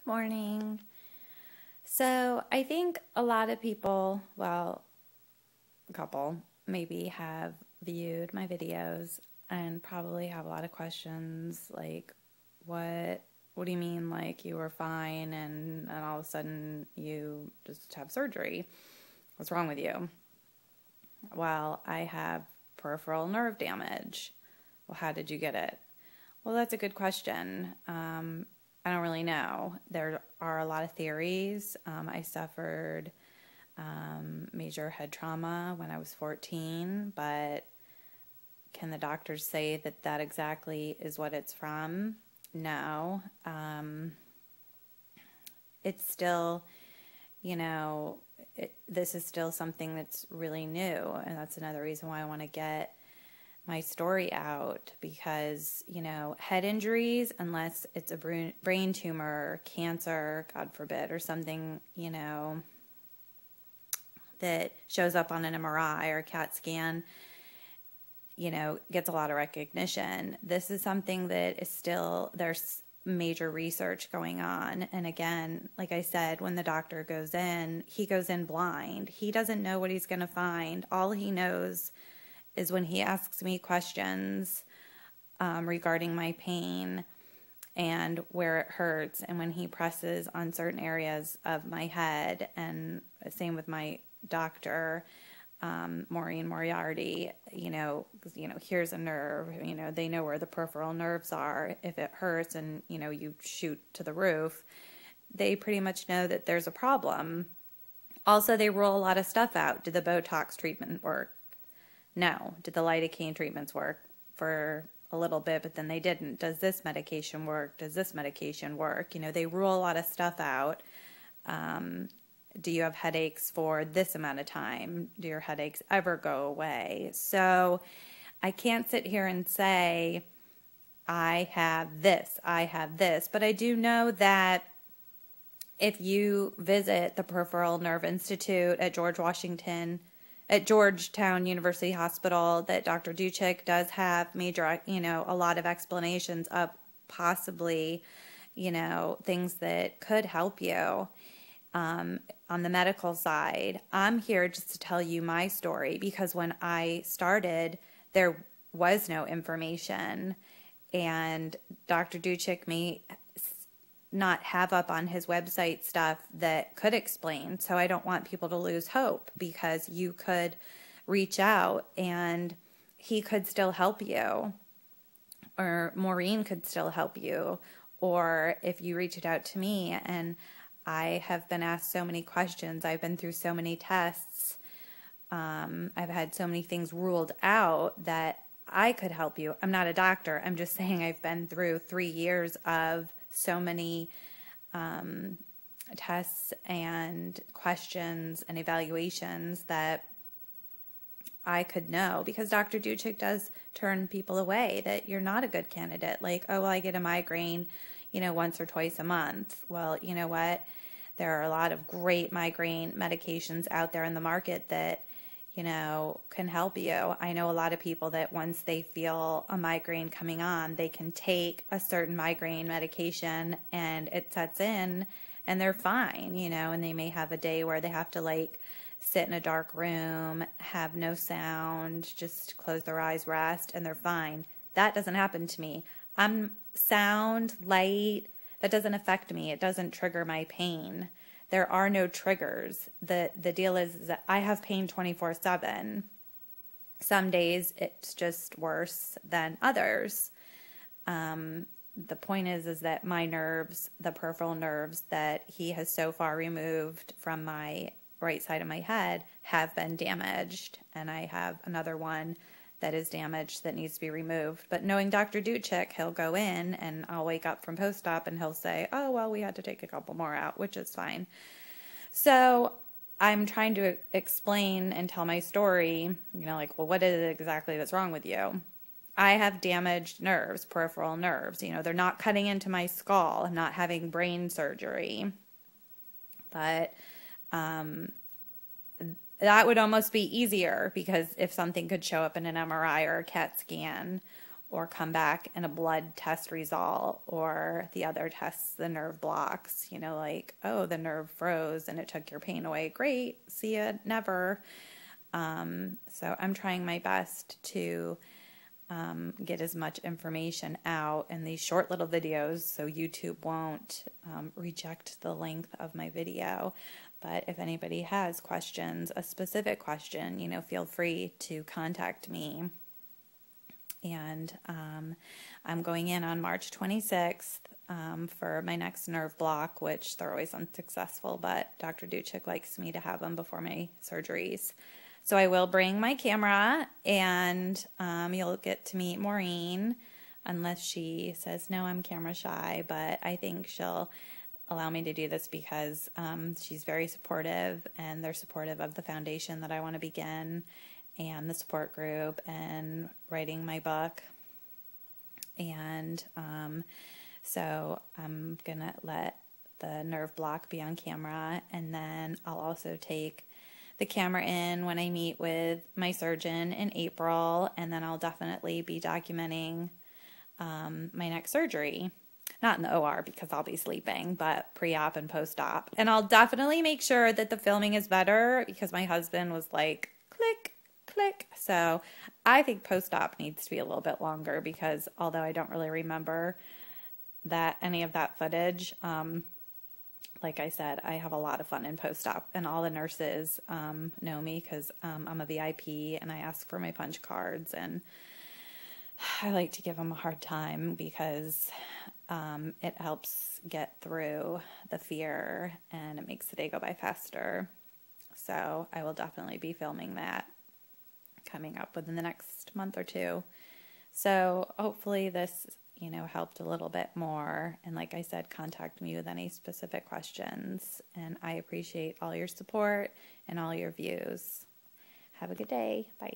Morning. So I think a lot of people, well, a couple maybe have viewed my videos and probably have a lot of questions like, what do you mean like you were fine and all of a sudden you just have surgery? What's wrong with you? Well, I have peripheral nerve damage. Well, how did you get it? Well, that's a good question. I don't really know. There are a lot of theories. I suffered major head trauma when I was 14, but can the doctors say that that exactly is what it's from? No. It's still, this is still something that's really new, and that's another reason why I want to get my story out because, head injuries, unless it's a brain tumor, cancer, God forbid, or something, that shows up on an MRI or a CAT scan, gets a lot of recognition. This is something that is still, there's major research going on. And again, like I said, when the doctor goes in, he goes in blind. He doesn't know what he's going to find. All he knows is when he asks me questions regarding my pain and where it hurts, and when he presses on certain areas of my head, and same with my doctor, Maureen Moriarty, here's a nerve, they know where the peripheral nerves are. If it hurts and, you shoot to the roof, they pretty much know that there's a problem. Also, they rule a lot of stuff out. Did the Botox treatment work? No. Did the lidocaine treatments work? For a little bit, but then they didn't. Does this medication work? Does this medication work? They rule a lot of stuff out. Do you have headaches for this amount of time? Do your headaches ever go away? So I can't sit here and say, I have this, but I do know that if you visit the Peripheral Nerve Institute at Georgetown University Hospital, that Dr. Duchik does have major, a lot of explanations of possibly, things that could help you on the medical side. I'm here just to tell you my story because when I started, there was no information, and Dr. Duchik may not have up on his website stuff that could explain. So I don't want people to lose hope, because you could reach out and he could still help you, or Maureen could still help you, or if you reached out to me. And I have been asked so many questions. I've been through so many tests. I've had so many things ruled out that I could help you. I'm not a doctor. I'm just saying I've been through 3 years of so many tests and questions and evaluations that I could know, because Dr. Duchik does turn people away, that you're not a good candidate. Like, oh, well, I get a migraine, once or twice a month. Well, you know what? There are a lot of great migraine medications out there in the market that, can help you. I know a lot of people that once they feel a migraine coming on, they can take a certain migraine medication and it sets in and they're fine, and they may have a day where they have to sit in a dark room, have no sound, just close their eyes, rest, and they're fine. That doesn't happen to me. I'm sound, light. That doesn't affect me. It doesn't trigger my pain. There are no triggers. The deal is that I have pain 24/7. Some days it's just worse than others. The point is that my nerves, the peripheral nerves that he has so far removed from my right side of my head, have been damaged, and I have another one that is damaged that needs to be removed. But knowing Dr. Duchik, he'll go in and I'll wake up from post-op and he'll say, oh, well, we had to take a couple more out, which is fine. So I'm trying to explain and tell my story, well, what is it exactly that's wrong with you? I have damaged nerves, peripheral nerves. They're not cutting into my skull. I'm not having brain surgery. But that would almost be easier, because if something could show up in an MRI or a CAT scan, or come back and a blood test result, or the other tests, the nerve blocks, like, oh, the nerve froze and it took your pain away. Great. See ya. Never. So I'm trying my best to get as much information out in these short little videos so YouTube won't reject the length of my video. But if anybody has questions, a specific question, feel free to contact me. And I'm going in on March 26th for my next nerve block, which they're always unsuccessful, but Dr. Duchik likes me to have them before my surgeries. So I will bring my camera, and you'll get to meet Maureen, unless she says, no, I'm camera shy, but I think she'll allow me to do this because she's very supportive, and they're supportive of the foundation that I want to begin, and the support group, and writing my book. And so I'm going to let the nerve block be on camera, and then I'll also take the camera in when I meet with my surgeon in April, and then I'll definitely be documenting my next surgery. Not in the OR because I'll be sleeping, but pre-op and post-op. And I'll definitely make sure that the filming is better because my husband was like, click, click. So I think post-op needs to be a little bit longer because although I don't really remember any of that footage, like I said, I have a lot of fun in post-op, and all the nurses know me because I'm a VIP and I ask for my punch cards, and I like to give them a hard time because it helps get through the fear and it makes the day go by faster. So I will definitely be filming that coming up within the next month or two. So hopefully this helped a little bit more. And like I said, contact me with any specific questions. And I appreciate all your support and all your views. Have a good day. Bye.